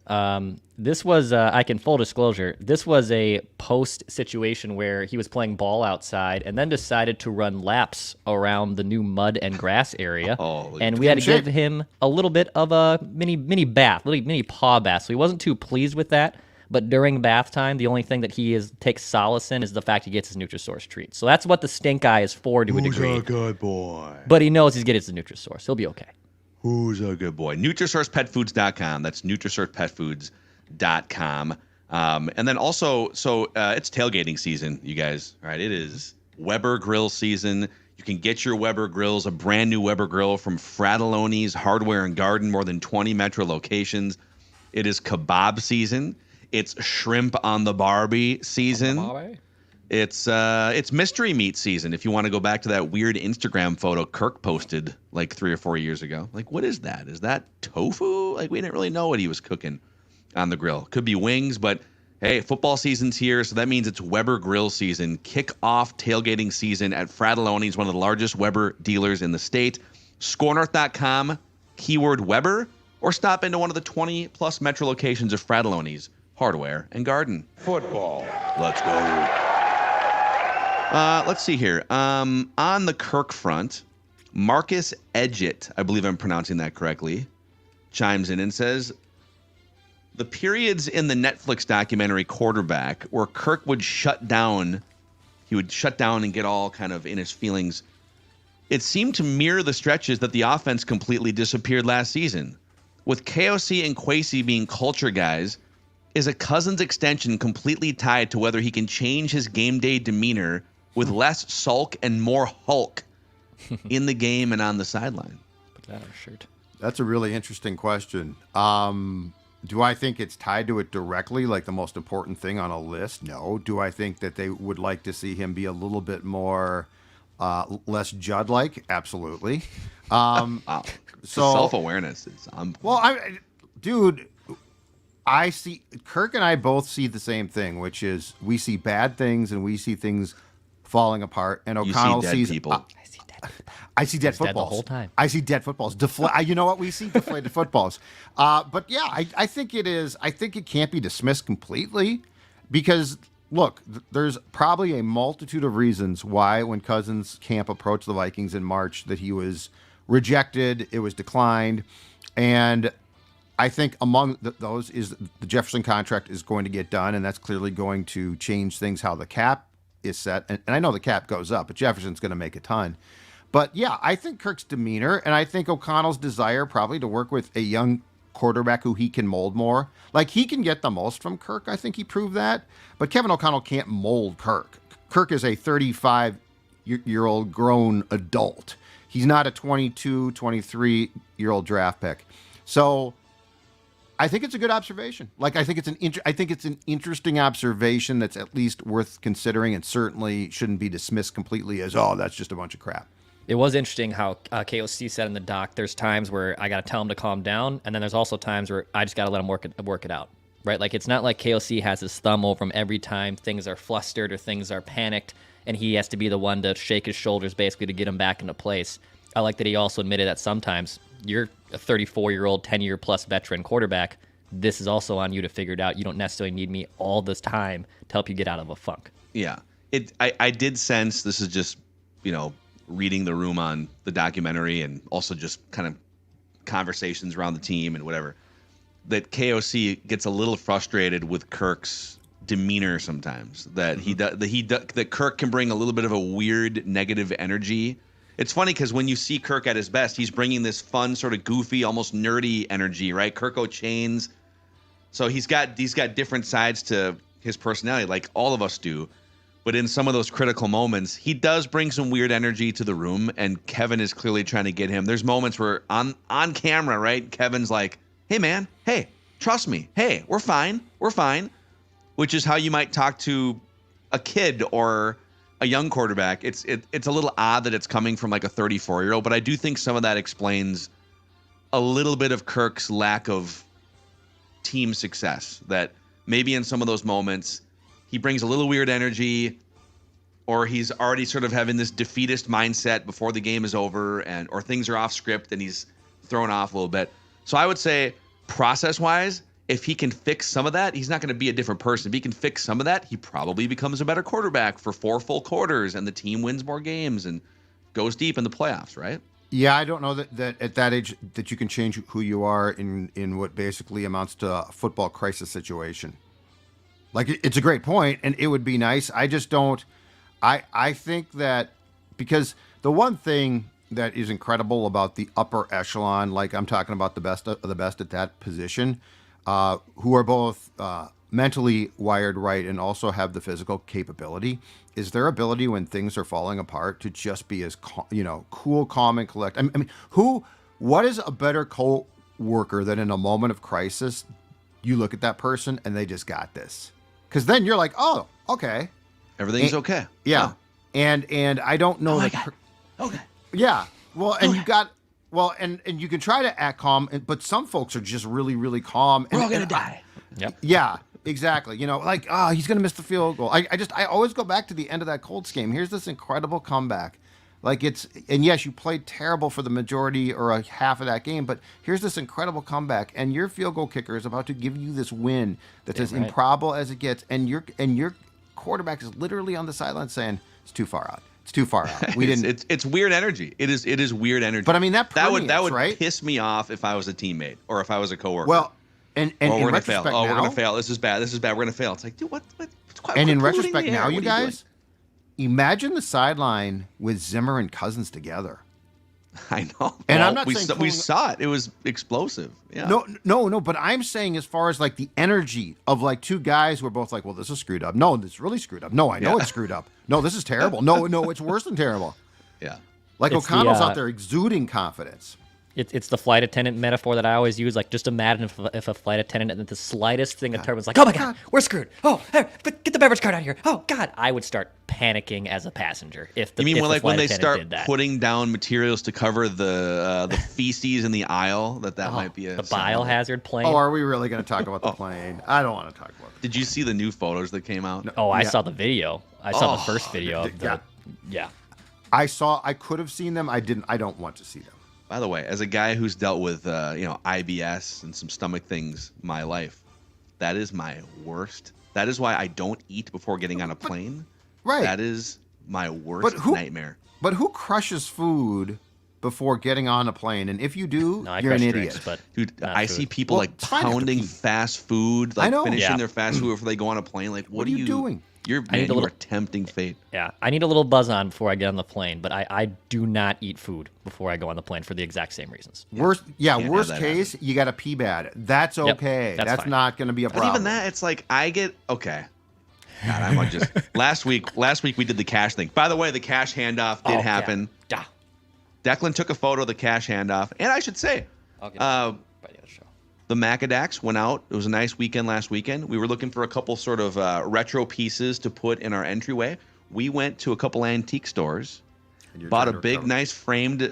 This was, I can full disclosure, this was a post situation where he was playing ball outside and then decided to run laps around the new mud and grass area. And we had to give him a little bit of a mini bath, mini paw bath. So he wasn't too pleased with that. But during bath time, the only thing that he takes solace in is the fact he gets his Nutrisource treat. So that's what the stink eye is for to a degree. Who's a good boy? But he knows he's getting his Nutrisource. He'll be okay. Who's a good boy? NutrisourcePetFoods.com. That's NutrisourcePetFoods.com. And then also, it's tailgating season, you guys. All right, it is Weber Grill season. You can get your Weber Grills, a brand new Weber Grill from Fratelloni's Hardware and Garden, more than 20 metro locations. It is kebab season. It's shrimp on the Barbie season. It's mystery meat season. If you want to go back to that weird Instagram photo Kirk posted like 3 or 4 years ago. Like, what is that? Is that tofu? Like, we didn't really know what he was cooking on the grill. Could be wings, but hey, football season's here, so that means it's Weber Grill season. Kick off tailgating season at Fratelloni's, one of the largest Weber dealers in the state. ScoreNorth.com, keyword Weber, or stop into one of the 20-plus metro locations of Fratelloni's Hardware and Garden. Football. Let's go. Let's see here. On the Kirk front, Marcus Edgett, I believe I'm pronouncing that correctly, chimes in and says, the periods in the Netflix documentary Quarterback where Kirk would shut down, and get all kind of in his feelings. It seemed to mirror the stretches that the offense completely disappeared last season. With KOC and Kwesi being culture guys, is a Cousins extension completely tied to whether he can change his game day demeanor with less sulk and more Hulk in the game and on the sideline? Put that on a shirt. That's a really interesting question. Do I think it's tied to it directly, like the most important thing on a list? No. Do I think that they would like to see him be a little bit more less Judd-like? Absolutely. Wow. So self-awareness is dude, I see Kirk and I both see the same thing, which is we see bad things and we see things falling apart, and O'Connell sees people. I see dead footballs the whole time. I see dead footballs. You know what? We see deflated footballs. But yeah, I think it is. I think it can't be dismissed completely because, look, there's probably a multitude of reasons why when Cousins' camp approached the Vikings in March that he was rejected, it was declined. And I think among those is the Jefferson contract is going to get done, and that's clearly going to change things how the cap is set. And I know the cap goes up, but Jefferson's going to make a ton. But yeah, I think Kirk's demeanor and I think O'Connell's desire probably to work with a young quarterback who he can mold more. Like, he can get the most from Kirk. I think he proved that. But Kevin O'Connell can't mold Kirk. Kirk is a 35-year-old grown adult. He's not a 22, 23-year-old draft pick. So I think it's a good observation. Like, I think it's an interesting observation that's at least worth considering and certainly shouldn't be dismissed completely as, oh, that's just a bunch of crap. It was interesting how KOC said in the doc, there's times where I got to tell him to calm down, and then there's also times where I just got to let him work it out, right? Like, it's not like KOC has his thumb over him every time things are flustered or things are panicked, and he has to be the one to shake his shoulders basically to get him back into place. I like that he also admitted that sometimes you're a 34-year-old, 10-year-plus veteran quarterback. This is also on you to figure it out. You don't necessarily need me all this time to help you get out of a funk. Yeah. I did sense, this is just, reading the room on the documentary and also just kind of conversations around the team and whatever, that KOC gets a little frustrated with Kirk's demeanor sometimes, that that Kirk can bring a little bit of a weird negative energy. It's funny because when you see Kirk at his best, he's bringing this fun, sort of goofy, almost nerdy energy, right? Kirk O'Chains. So he's got different sides to his personality, like all of us do. But in some of those critical moments, he does bring some weird energy to the room, and Kevin is clearly trying to get him. There's moments where on camera, right, Kevin's like, hey, man, hey, trust me. Hey, we're fine, which is how you might talk to a kid or a young quarterback. It's a little odd that it's coming from like a 34-year-old, but I do think some of that explains a little bit of Kirk's lack of team success, that maybe in some of those moments he brings a little weird energy, or he's already sort of having this defeatist mindset before the game is over, or things are off script and he's thrown off a little bit. So I would say process-wise, if he can fix some of that, he's not going to be a different person. If he can fix some of that, he probably becomes a better quarterback for 4 full quarters, and the team wins more games and goes deep in the playoffs, right? Yeah, I don't know that at that age that you can change who you are in what basically amounts to a football crisis situation. Like it's a great point, and it would be nice. I just don't. I think that because the one thing that is incredible about the upper echelon, like I'm talking about the best of the best at that position, who are both mentally wired right and also have the physical capability, is their ability when things are falling apart to just be as cool, calm, and collected. I mean, what is a better co-worker than in a moment of crisis, you look at that person and they just got this? Because then you're like, oh, okay, everything's okay. Yeah, and I don't know. Okay. Yeah. Well, and and you can try to act calm, but some folks are just really, really calm. We're all gonna die. Yep. Yeah, exactly. Like, he's gonna miss the field goal. I always go back to the end of that Colts game. Here's this incredible comeback. Like and yes, you played terrible for the majority or a half of that game, but here's this incredible comeback, and your field goal kicker is about to give you this win that's as improbable as it gets, and your quarterback is literally on the sideline saying it's too far out. It's too far out. We didn't. It's weird energy. It is weird energy. But I mean that would right? piss me off if I was a teammate or if I was a coworker. Well, and we're in gonna fail. Now, we're gonna fail. This is bad. We're gonna fail. It's like, dude, what? And in retrospect, now you guys, imagine the sideline with Zimmer and Cousins together. I know. And well, I'm not saying we saw it. It was explosive. Yeah. No. But I'm saying as far as like the energy of like two guys who are both like, well, this is screwed up. No, this is really screwed up. No, I know it's screwed up. No, this is terrible. No, it's worse than terrible. Yeah. Like it's O'Connell's out there exuding confidence. It's the flight attendant metaphor that I always use. Like, just imagine if a flight attendant at the slightest thing a turbulence, like, oh my God, we're screwed. Oh, hey, get the beverage cart out of here. Oh God, I would start panicking as a passenger if the when they start did that. putting down materials to cover the feces in the aisle? That might be the biohazard plane. Oh, are we really going to talk about the plane? I don't want to talk about it. Did you see the new photos that came out? Oh, I saw the video. I saw the first video. Yeah. I could have seen them. I didn't. I don't want to see them. By the way, as a guy who's dealt with IBS and some stomach things in my life, that is my worst. That is why I don't eat before getting on a plane. Right. That is my worst nightmare. But who crushes food before getting on a plane? And if you do, you're an idiot. But dude, I see people pounding fast food, finishing their fast food before they go on a plane. Like, what are you doing? You are tempting fate. Yeah, I need a little buzz on before I get on the plane, but I do not eat food before I go on the plane for the exact same reasons. Worst case, you got to pee bad. That's okay. Yep, that's not going to be a problem. But even that, it's like I get okay. God, I'm just last week we did the cash thing. By the way, the cash handoff did happen. Yeah. Declan took a photo of the cash handoff, and I should say, the Macadax went out. It was a nice weekend last weekend. We were looking for a couple sort of retro pieces to put in our entryway. We went to a couple antique stores, bought a big, nice framed piece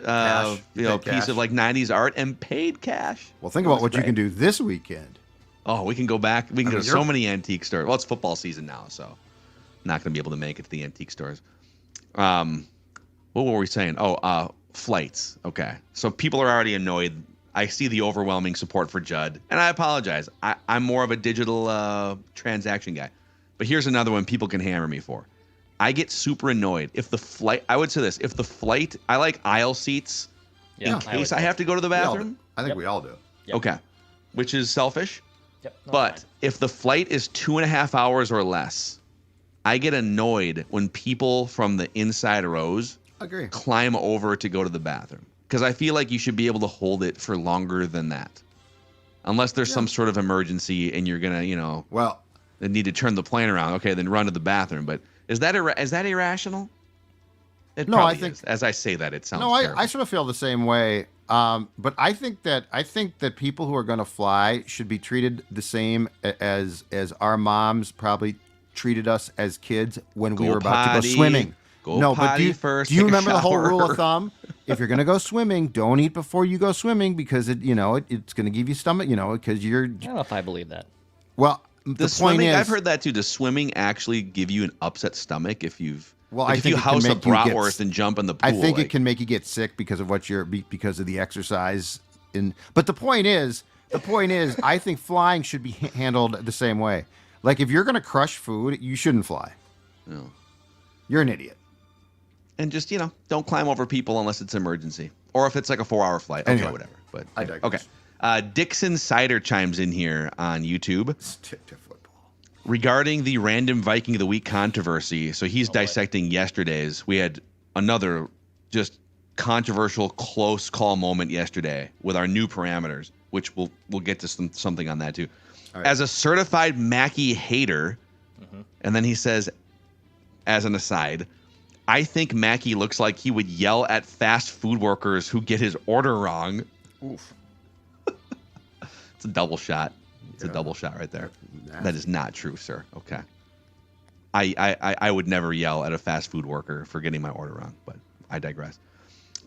of like 90s art, and paid cash. Well, think about what you can do this weekend. Oh, we can go back. We can go to so many antique stores. Well, it's football season now, so not going to be able to make it to the antique stores. What were we saying? Oh, flights. Okay. So people are already annoyed. I see the overwhelming support for Judd, and I apologize. I'm more of a digital transaction guy. But here's another one people can hammer me for. I get super annoyed if the flight, I would say this, if the flight, I like aisle seats in case I have to go to the bathroom. I think we all do. Yep. Okay. Which is selfish. Yep. No, but if the flight is 2.5 hours or less, I get annoyed when people from the inside rows climb over to go to the bathroom. Because I feel like you should be able to hold it for longer than that. Unless there's some sort of emergency and you're going to, need to turn the plane around. Okay, then run to the bathroom. But is that irrational? I think is. As I say that, it sounds terrible. I sort of feel the same way. But I think that people who are going to fly should be treated the same as our moms probably treated us as kids when we were about to go swimming. Do you remember the whole rule of thumb? If you're going to go swimming, don't eat before you go swimming because it's going to give you stomach, because you're. I don't know if I believe that. Well, the point is, I've heard that too. Does swimming actually give you an upset stomach if you've? Well, if you house a bratwurst and jump in the pool? I think it can make you get sick because of because of the exercise. But the point is, I think flying should be handled the same way. Like if you're going to crush food, you shouldn't fly. No. You're an idiot. And just, don't climb over people unless it's emergency. Or if it's like a 4-hour flight. Okay, whatever. But I digress. Okay. Dixon Cider chimes in here on YouTube. Stick to football. regarding the Random Viking of the Week controversy. So he's dissecting yesterday's. We had another just controversial close call moment yesterday with our new parameters, which we'll get to something on that too. Right. As a certified Mackey hater, and then he says, as an aside, I think Mackey looks like he would yell at fast food workers who get his order wrong. Oof. It's a double shot. It's a double shot right there. That is not true, sir. Okay. I would never yell at a fast food worker for getting my order wrong, but I digress.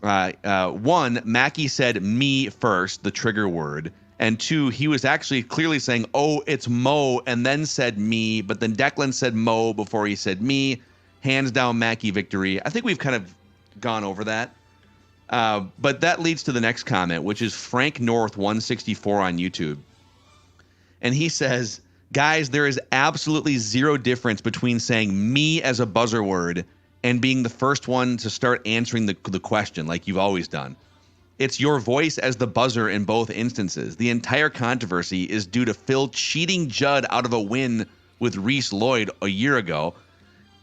One, Mackey said me first, the trigger word. And two, he was actually clearly saying, oh, it's Mo, and then said me. But then Declan said Mo before he said me. Hands down, Mackey victory. I think we've kind of gone over that. But that leads to the next comment, which is Frank North 164 on YouTube. And he says, guys, there is absolutely zero difference between saying me as a buzzer word and being the first one to start answering the question like you've always done. It's your voice as the buzzer in both instances. The entire controversy is due to Phil cheating Judd out of a win with Reese Lloyd a year ago.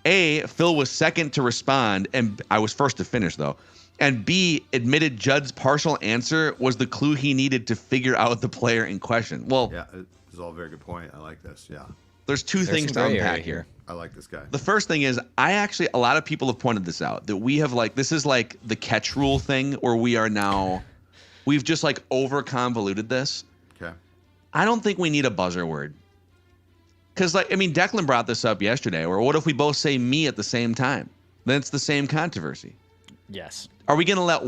A, Phil was second to respond, and I was first to finish, though. And B, admitted Judd's partial answer was the clue he needed to figure out the player in question. Well, yeah, it's all a very good point. I like this. Yeah. There's two things to unpack here. I like this guy. The first thing is, a lot of people have pointed this out, that we have this is like the catch rule thing where we've just over convoluted this. Okay. I don't think we need a buzzer word. Because Declan brought this up yesterday, where what if we both say me at the same time? Then it's the same controversy. Yes. Are we going to let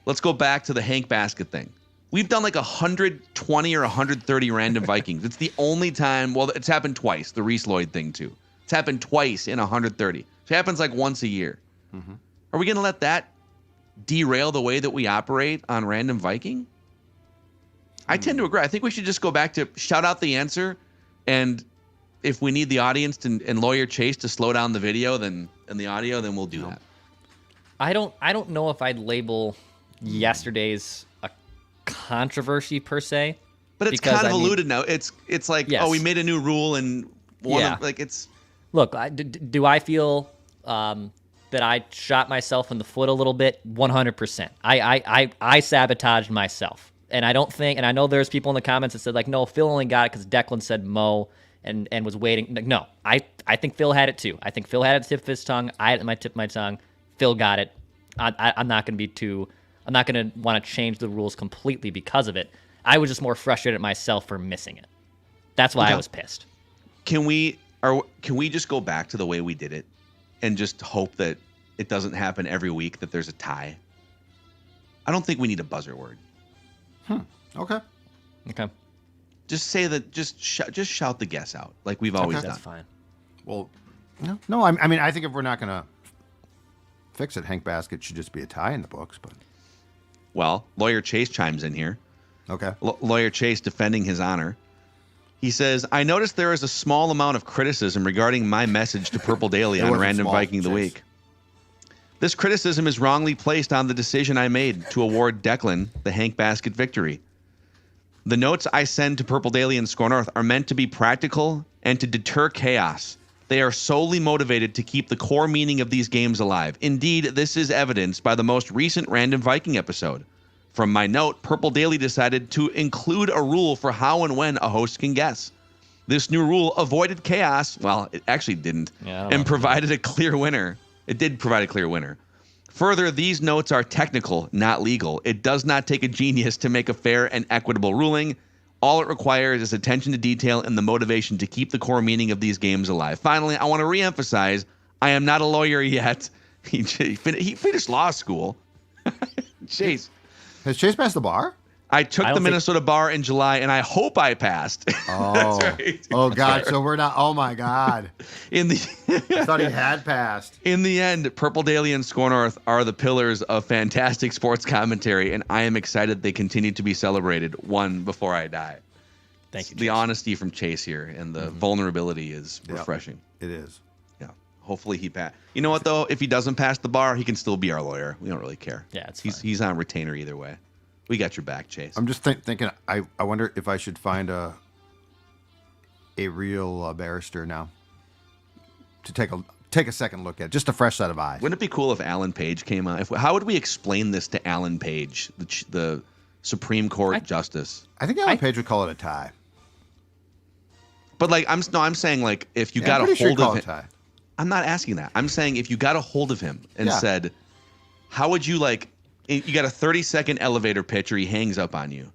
let's go back to the Hank Basket thing. We've done 120 or 130 Random Vikings. It's the only time, it's happened twice, the Reese Lloyd thing too. It's happened twice in 130. So it happens once a year. Mm-hmm. Are we going to let that derail the way that we operate on Random Viking? I tend to agree. I think we should just go back to shout out the answer, and if we need the audience and Lawyer Chase to slow down the video and the audio, then we'll do that. I don't know if I'd label yesterday's a controversy per se, but it's convoluted now. It's like, yes. Oh, we made a new rule and it's. Look, do I feel that I shot myself in the foot a little bit? 100%. I sabotaged myself, and I don't think. And I know there's people in the comments that said no, Phil only got it because Declan said Mo and was waiting. No, I think Phil had it too. I think Phil had it at the tip of his tongue. I had it at my tip of my tongue. Phil got it. I'm not going to want to change the rules completely because of it. I was just more frustrated at myself for missing it. That's why I was pissed. Can we just go back to the way we did it and just hope that it doesn't happen every week, that there's a tie? I don't think we need a buzzer word. Okay. Just say that. Just shout the guess out like we've always done. That's fine. Well, no. I think if we're not gonna fix it, Hank Basket should just be a tie in the books. But Lawyer Chase chimes in here. Okay. Lawyer Chase defending his honor. He says, I noticed there is a small amount of criticism regarding my message to Purple Daily on Random Viking of the Week. This criticism is wrongly placed on the decision I made to award Declan the Hank Basket victory. The notes I send to Purple Daily and Score North are meant to be practical and to deter chaos. They are solely motivated to keep the core meaning of these games alive. Indeed, this is evidenced by the most recent Random Viking episode. From my note, Purple Daily decided to include a rule for how and when a host can guess. This new rule avoided chaos. Well, it actually didn't. And provided a clear winner. It did provide a clear winner. Further, these notes are technical, not legal. It does not take a genius to make a fair and equitable ruling. All it requires is attention to detail and the motivation to keep the core meaning of these games alive. Finally, I want to reemphasize, I am not a lawyer yet. He finished law school. Chase. Has Chase passed the bar? I took the Minnesota bar in July, and I hope I passed. Oh, That's right. Oh God! So we're not. Oh my God! I thought he had passed. In the end, Purple Daily and Score North are the pillars of fantastic sports commentary, and I am excited they continue to be celebrated one before I die. Thank you. The honesty from Chase here and the vulnerability is refreshing. It is. Yeah. Hopefully he passed. You know what though? If he doesn't pass the bar, he can still be our lawyer. We don't really care. Yeah, it's fine. He's on retainer either way. We got your back, Chase. I'm just thinking. I wonder if I should find a a real barrister now. To take a second look at it, just a fresh set of eyes. Wouldn't it be cool if Alan Page came on? How would we explain this to Alan Page, the Supreme Court Justice? I think Alan Page would call it a tie. But like I'm saying like if you got a hold of him, I'm not asking that. I'm saying if you got a hold of him and said, how would you like? You got a 30-second elevator pitch, or he hangs up on you.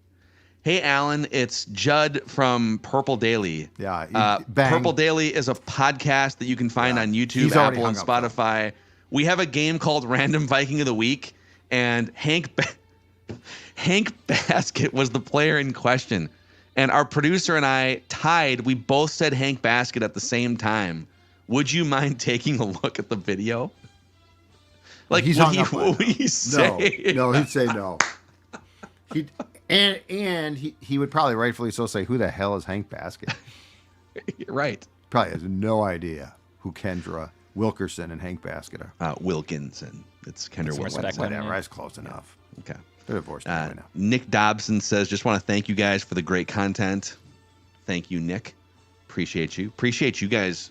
Hey, Alan, it's Judd from Purple Daily. Yeah, Purple Daily is a podcast that you can find on YouTube, Apple, and Spotify. We have a game called Random Viking of the Week, and Hank Basket was the player in question. And our producer and I tied. We both said Hank Basket at the same time. Would you mind taking a look at the video? Like, would he say? No, he'd say no. He would probably rightfully so say, "Who the hell is Hank Basket?" You're right. Probably has no idea who Kendra Wilkerson and Hank Basket are. Wilkinson. It's Kendra Wilkinson. Whatever. That's close enough. Okay. They're divorced anyway now. Nick Dobson says, just want to thank you guys for the great content. Thank you, Nick. Appreciate you. Appreciate you guys.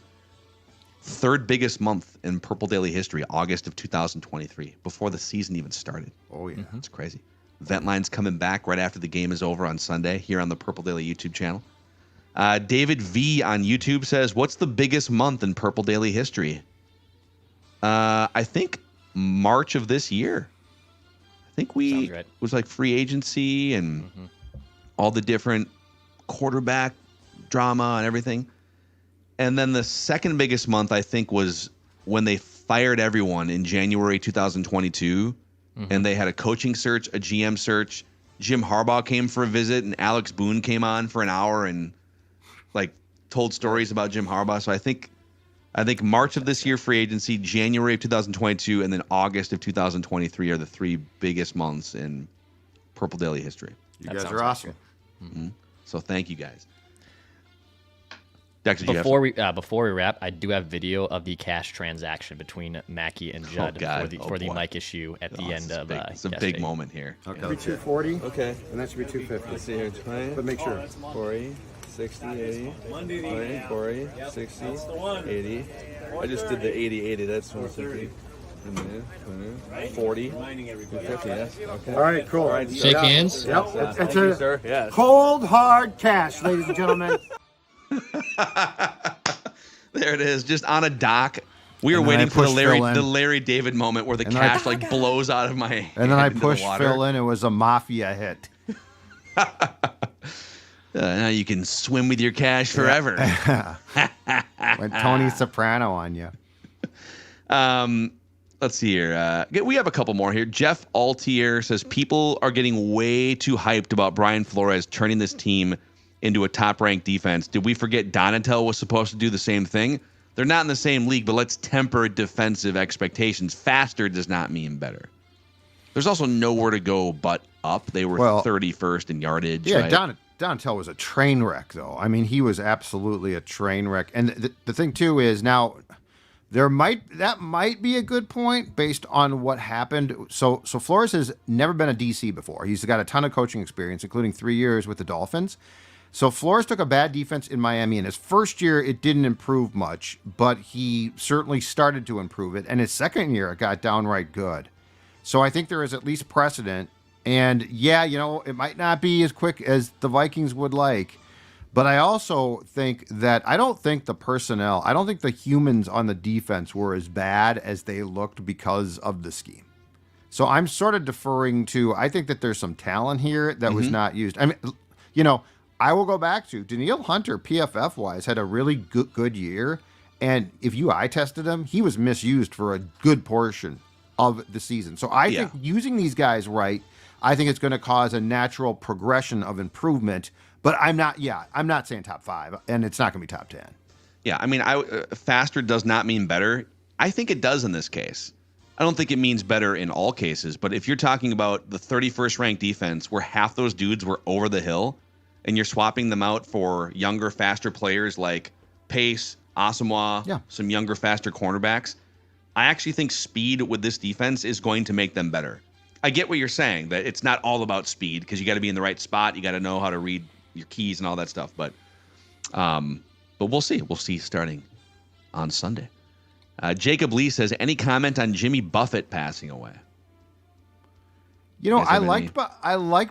Third biggest month in Purple Daily history, August of 2023, before the season even started. Oh, yeah. It's crazy. Ventline's coming back right after the game is over on Sunday here on the Purple Daily YouTube channel. David V on YouTube says, what's the biggest month in Purple Daily history? I think March of this year. I think was like free agency and all the different quarterback drama and everything. And then the second biggest month, I think, was when they fired everyone in January 2022. And they had a coaching search, a GM search. Jim Harbaugh came for a visit, and Alex Boone came on for an hour and like told stories about Jim Harbaugh. So I think March of this year, free agency, January of 2022, and then August of 2023 are the three biggest months in Purple Daily history. You guys are awesome. So thank you guys. Dex, before we wrap, I do have video of the cash transaction between Mackie and Judd for the mic issue at the end of. It's a big moment here. Okay. 240. Okay. And that should be 250. Let's see here. 20. But make sure. 40, 60, 80. 20, 40, 60, 80. I just did the 80-80. That's 150. 40, 250, yes. Okay. All right, cool. All right, shake hands. Yep. Thank you, sir. Yes. Cold, hard cash, ladies and gentlemen. There it is, just on a dock. We were waiting for the Larry David moment where the cash blows out of my hand. And then I pushed Phil in. It was a mafia hit. Now you can swim with your cash forever. Went Tony Soprano on you. Let's see here. We have a couple more here. Jeff Altier says people are getting way too hyped about Brian Flores turning this team into a top-ranked defense. Did we forget Donatel was supposed to do the same thing? They're not in the same league, but let's temper defensive expectations. Faster does not mean better. There's also nowhere to go but up. They were 31st in yardage. Yeah, right? Donatel was a train wreck, though. I mean, he was absolutely a train wreck. And the thing, too, is now that might be a good point based on what happened. So Flores has never been a DC before. He's got a ton of coaching experience, including 3 years with the Dolphins. So Flores took a bad defense in Miami. In his first year, it didn't improve much, but he certainly started to improve it. And his second year, it got downright good. So I think there is at least precedent. And yeah, it might not be as quick as the Vikings would like, but I also think that I don't think the humans on the defense were as bad as they looked because of the scheme. So I'm sort of deferring to, I think that there's some talent here that was not used. I mean, I will go back to Danielle Hunter, PFF-wise, had a really good year. And if you eye tested him, he was misused for a good portion of the season. So I think using these guys right, I think it's going to cause a natural progression of improvement. But I'm not saying top 5, and it's not going to be top 10. Yeah, I mean, faster does not mean better. I think it does in this case. I don't think it means better in all cases. But if you're talking about the 31st ranked defense where half those dudes were over the hill, and you're swapping them out for younger, faster players like Pace, Asamoah, some younger, faster cornerbacks, I actually think speed with this defense is going to make them better. I get what you're saying, that it's not all about speed because you got to be in the right spot. You got to know how to read your keys and all that stuff. But But we'll see. We'll see starting on Sunday. Jacob Lee says, any comment on Jimmy Buffett passing away? You know, I like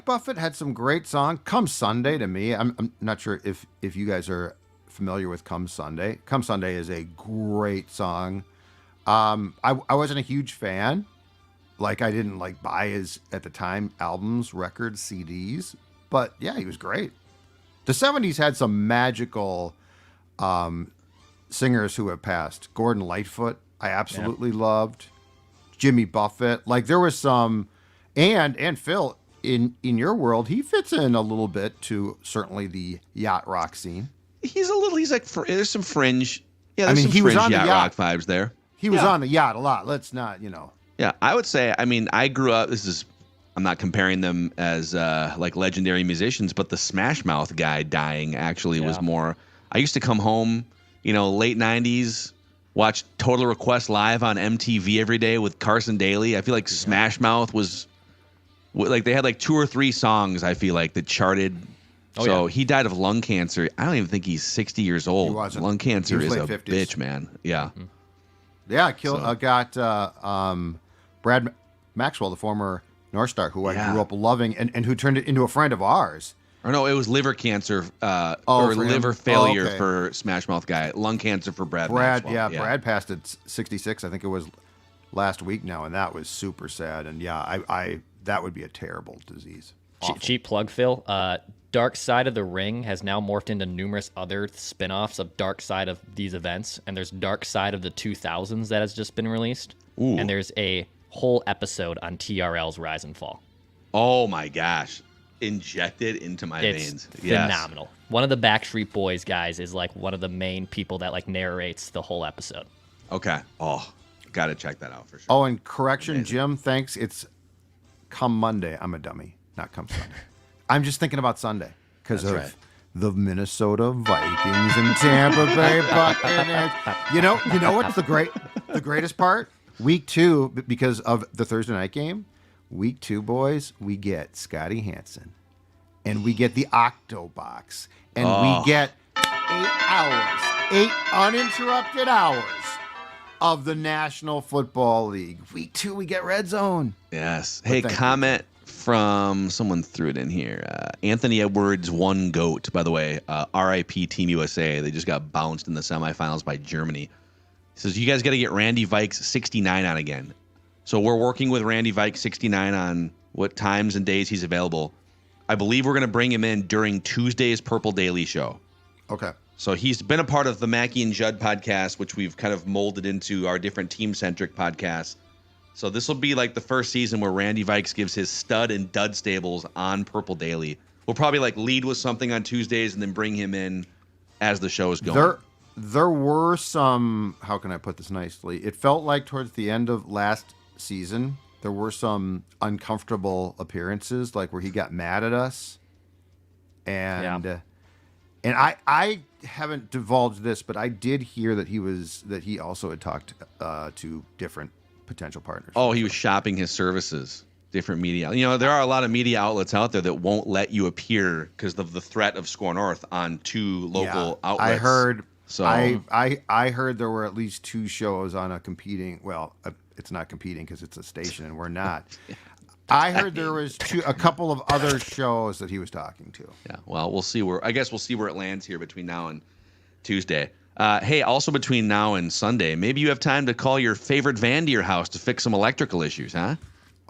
Buffett. Had some great song. Come Sunday to me. I'm not sure if you guys are familiar with Come Sunday. Come Sunday is a great song. I wasn't a huge fan. Like, I didn't like buy his, at the time, albums, records, CDs. But yeah, he was great. The 70s had some magical singers who have passed. Gordon Lightfoot, I absolutely loved. Jimmy Buffett. Like, there was some, and Phil, in your world, he fits in a little bit to certainly the yacht rock scene. He's like, there's some fringe. Yeah, I there's mean, some he was fringe on the yacht yacht. rock vibes there. He was on the yacht a lot. Let's not, Yeah, I would say, I mean, I grew up, I'm not comparing them as like legendary musicians, but the Smash Mouth guy dying actually was more, I used to come home, late 90s, watch Total Request Live on MTV every day with Carson Daly. I feel like Smash Mouth was, like, they had like 2 or 3 songs, I feel like, that charted. He died of lung cancer. I don't even think he's 60 years old. He wasn't. Lung cancer is a 50s. bitch, man. Yeah. Mm-hmm. Yeah, got Brad Maxwell, the former North Star, who I grew up loving, and who turned it into a friend of ours. Or no, it was liver cancer or liver failure for Smash Mouth guy. Lung cancer for Brad Maxwell. Yeah, Brad passed at 66. I think it was last week now, and that was super sad. And I that would be a terrible disease. Cheap plug, Phil. Dark Side of the Ring has now morphed into numerous other spin-offs of Dark Side of these events, and there's Dark Side of the 2000s that has just been released. Ooh. And there's a whole episode on TRL's Rise and Fall. Oh my gosh. Injected into my veins. Phenomenal. One of the Backstreet Boys guys is like one of the main people that like narrates the whole episode. Okay. Oh, got to check that out for sure. Oh, and correction, amazing. Jim, thanks. It's Come Monday. I'm a dummy, not Come Sunday. I'm just thinking about Sunday because of the Minnesota Vikings and Tampa Bay Buccaneers. You know what's the greatest part? Week 2, because of the Thursday night game. Week 2, boys, we get Scotty Hansen, and we get the Octobox, and we get 8 uninterrupted hours of the National Football League. Week 2, we get Red Zone. Yes. Hey, comment from someone threw it in here. Anthony Edwards won GOAT, by the way. RIP Team USA. They just got bounced in the semifinals by Germany. He says, you guys got to get Randy Vikes 69 on again. So we're working with Randy Vikes 69 on what times and days he's available. I believe we're going to bring him in during Tuesday's Purple Daily Show. Okay. So he's been a part of the Mackey and Judd podcast, which we've kind of molded into our different team-centric podcasts. So this will be like the first season where Randy Vikes gives his stud and dud stables on Purple Daily. We'll probably like lead with something on Tuesdays and then bring him in as the show is going. There were some, how can I put this nicely? It felt like towards the end of last season, there were some uncomfortable appearances, like where he got mad at us. And I haven't divulged this, but I did hear that he also had talked to different potential partners. Oh, he was shopping his services, different media. There are a lot of media outlets out there that won't let you appear because of the threat of Score North on 2 local outlets. I heard. So I heard there were at least 2 shows on a competing. Well, it's not competing because it's a station and we're not. I heard there was a couple of other shows that he was talking to. Yeah. Well, we'll see where it lands here between now and Tuesday. Hey, also between now and Sunday, maybe you have time to call your favorite van to your house to fix some electrical issues, huh?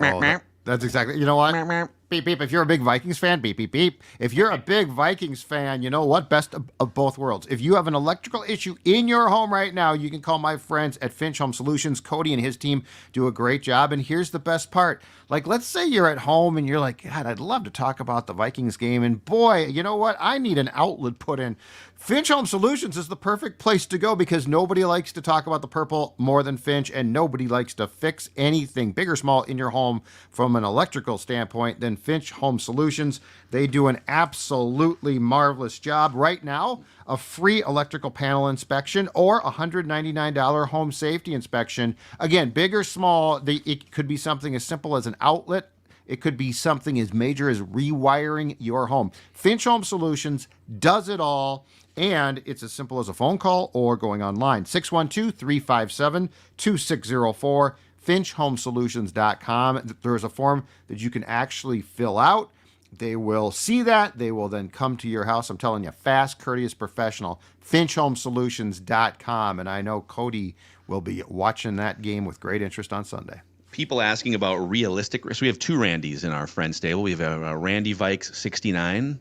Oh, that's exactly. You know what? Beep, beep. If you're a big Vikings fan, beep, beep, beep. If you're a big Vikings fan, you know what? Best of both worlds. If you have an electrical issue in your home right now, you can call my friends at Finch Home Solutions. Cody and his team do a great job. And here's the best part. Like, let's say you're at home and you're like, God, I'd love to talk about the Vikings game. And boy, you know what? I need an outlet put in. Finch Home Solutions is the perfect place to go because nobody likes to talk about the purple more than Finch, and nobody likes to fix anything big or small in your home from an electrical standpoint than Finch Home Solutions. They do an absolutely marvelous job. Right now, a free electrical panel inspection or a $199 home safety inspection. Again, big or small, it could be something as simple as an outlet. It could be something as major as rewiring your home. Finch Home Solutions does it all. And it's as simple as a phone call or going online. 612-357-2604, finchhomesolutions.com. There's a form that you can actually fill out. They will see that. They will then come to your house. I'm telling you, fast, courteous, professional. finchhomesolutions.com. And I know Cody will be watching that game with great interest on Sunday. People asking about realistic. So we have two Randys in our friend stable. We have a Randy Vikes 69.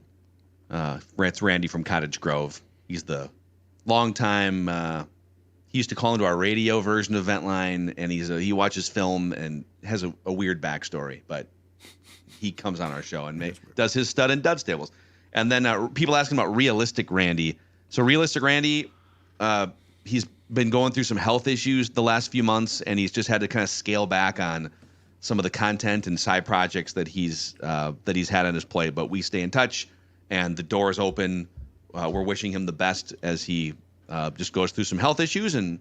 It's Randy from Cottage Grove. He's the longtime. He used to call into our radio version of Ventline, and he watches film and has a weird backstory, but he comes on our show and does his stud and dud stables. And then people asking about realistic Randy. So realistic Randy, he's been going through some health issues the last few months, and he's just had to kind of scale back on some of the content and side projects that he's had on his plate. But we stay in touch, and the door is open. We're wishing him the best as he just goes through some health issues, and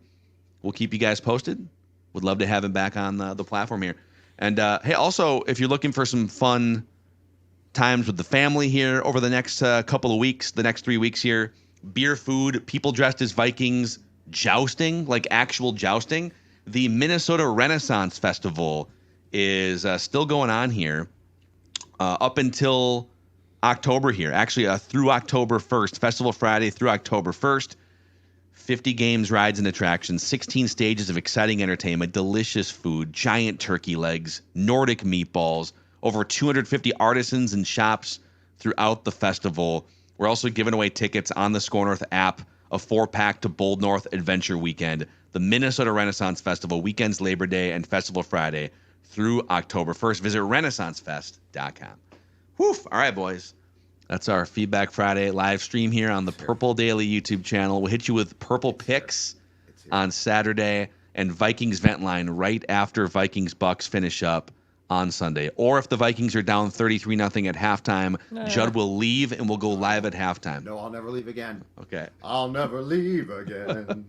we'll keep you guys posted. Would love to have him back on the platform here. And hey, also, if you're looking for some fun times with the family here over the next couple of weeks, the next 3 weeks here, beer, food, people dressed as Vikings, jousting, like actual jousting. The Minnesota Renaissance Festival is still going on here up until October here. Actually, through October 1st, Festival Friday through October 1st. 50 games, rides, and attractions, 16 stages of exciting entertainment, delicious food, giant turkey legs, Nordic meatballs, over 250 artisans and shops throughout the festival. We're also giving away tickets on the Score North app, a 4-pack to Bold North Adventure Weekend, the Minnesota Renaissance Festival, weekends Labor Day and Festival Friday through October 1st. Visit renaissancefest.com. Whew. All right, boys. That's our Feedback Friday live stream here on the Purple Daily YouTube channel. We'll hit you with Purple Picks on Saturday and Vikings Vent Line right after Vikings Bucks finish up on Sunday. Or if the Vikings are down 33-0 at halftime, Judd will leave and we'll go live at halftime. No, I'll never leave again. Okay. I'll never leave again.